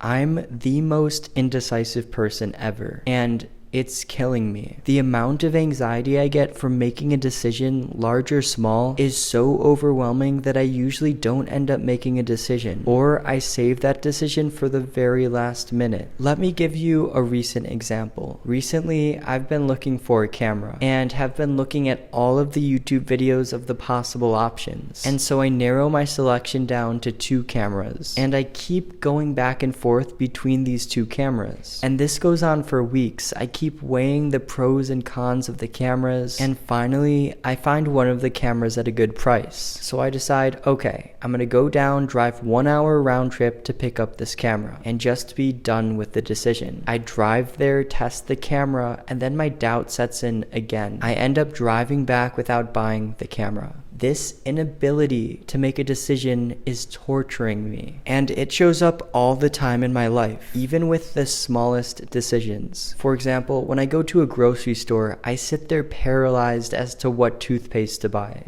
I'm the most indecisive person ever, and it's killing me. The amount of anxiety I get from making a decision, large or small, is so overwhelming that I usually don't end up making a decision, or I save that decision for the very last minute. Let me give you a recent example. Recently, I've been looking for a camera and have been looking at all of the YouTube videos of the possible options. And so I narrow my selection down to 2 cameras, and I keep going back and forth between these 2 cameras. And this goes on for weeks. I keep weighing the pros and cons of the cameras, and finally I find one of the cameras at a good price. So I decide, okay, I'm gonna go down, drive 1 hour round trip to pick up this camera and just be done with the decision. I drive there, test the camera, and then my doubt sets in again. I end up driving back without buying the camera. This inability to make a decision is torturing me, and it shows up all the time in my life, even with the smallest decisions. For example, when I go to a grocery store, I sit there paralyzed as to what toothpaste to buy,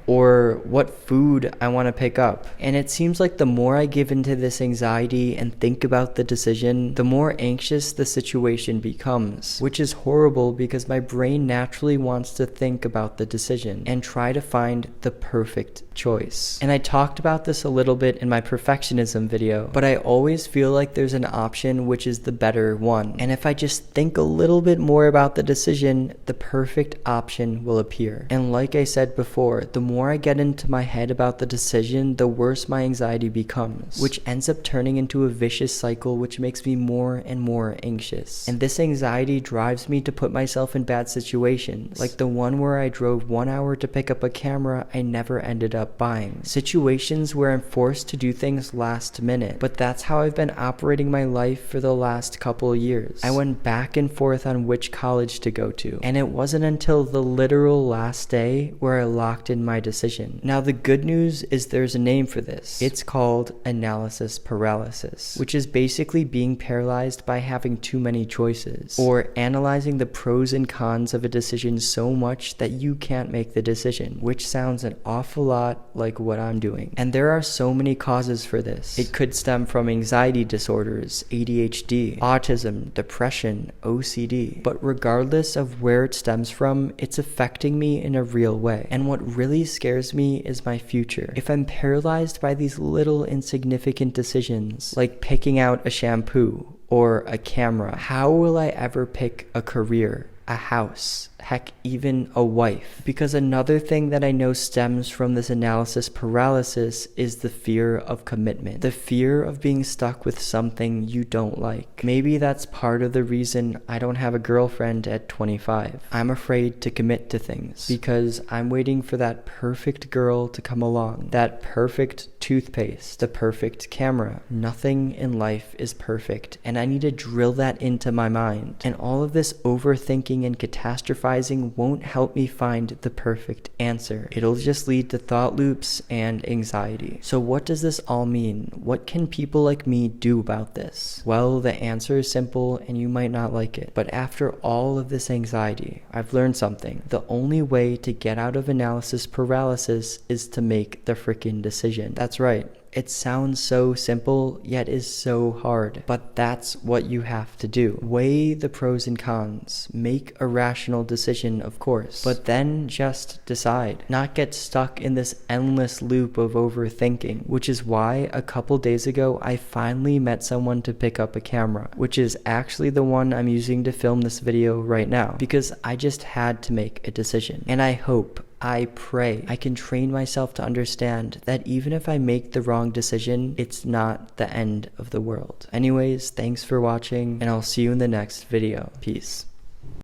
or what food I want to pick up. And it seems like the more I give into this anxiety and think about the decision, the more anxious the situation becomes, which is horrible because my brain naturally wants to think about the decision and try to find the perfect choice. And I talked about this a little bit in my perfectionism video, but I always feel like there's an option which is the better one. And if I just think a little bit more about the decision, the perfect option will appear. And like I said before, the more I get into my head about the decision, the worse my anxiety becomes, which ends up turning into a vicious cycle which makes me more and more anxious. And this anxiety drives me to put myself in bad situations, like the one where I drove 1 hour to pick up a camera I never ended up buying. Situations where I'm forced to do things last minute, but that's how I've been operating my life for the last couple years. I went back and forth on which college to go to, and it wasn't until the literal last day where I locked in my decision. Now the good news is there's a name for this. It's called analysis paralysis, which is basically being paralyzed by having too many choices, or analyzing the pros and cons of a decision so much that you can't make the decision, which sounds an awful lot like what I'm doing. And there are so many causes for this. It could stem from anxiety disorders, ADHD, autism, depression, OCD. But regardless of where it stems from, it's affecting me in a real way. And what really scares me is my future. If I'm paralyzed by these little insignificant decisions, like picking out a shampoo or a camera, how will I ever pick a career, a house, heck, even a wife? Because another thing that I know stems from this analysis paralysis is the fear of commitment. The fear of being stuck with something you don't like. Maybe that's part of the reason I don't have a girlfriend at 25. I'm afraid to commit to things because I'm waiting for that perfect girl to come along, that perfect toothpaste, the perfect camera. Nothing in life is perfect, and I need to drill that into my mind. And all of this overthinking and catastrophizing won't help me find the perfect answer. It'll just lead to thought loops and anxiety. So what does this all mean? What can people like me do about this? Well, the answer is simple and you might not like it. But after all of this anxiety, I've learned something. The only way to get out of analysis paralysis is to make the freaking decision. That's right. It sounds so simple, yet is so hard. But that's what you have to do. Weigh the pros and cons. Make a rational decision, of course. But then just decide. Not get stuck in this endless loop of overthinking. Which is why a couple days ago, I finally met someone to pick up a camera. Which is actually the one I'm using to film this video right now. Because I just had to make a decision. And I pray I can train myself to understand that even if I make the wrong decision, it's not the end of the world. Anyways, thanks for watching, and I'll see you in the next video. Peace.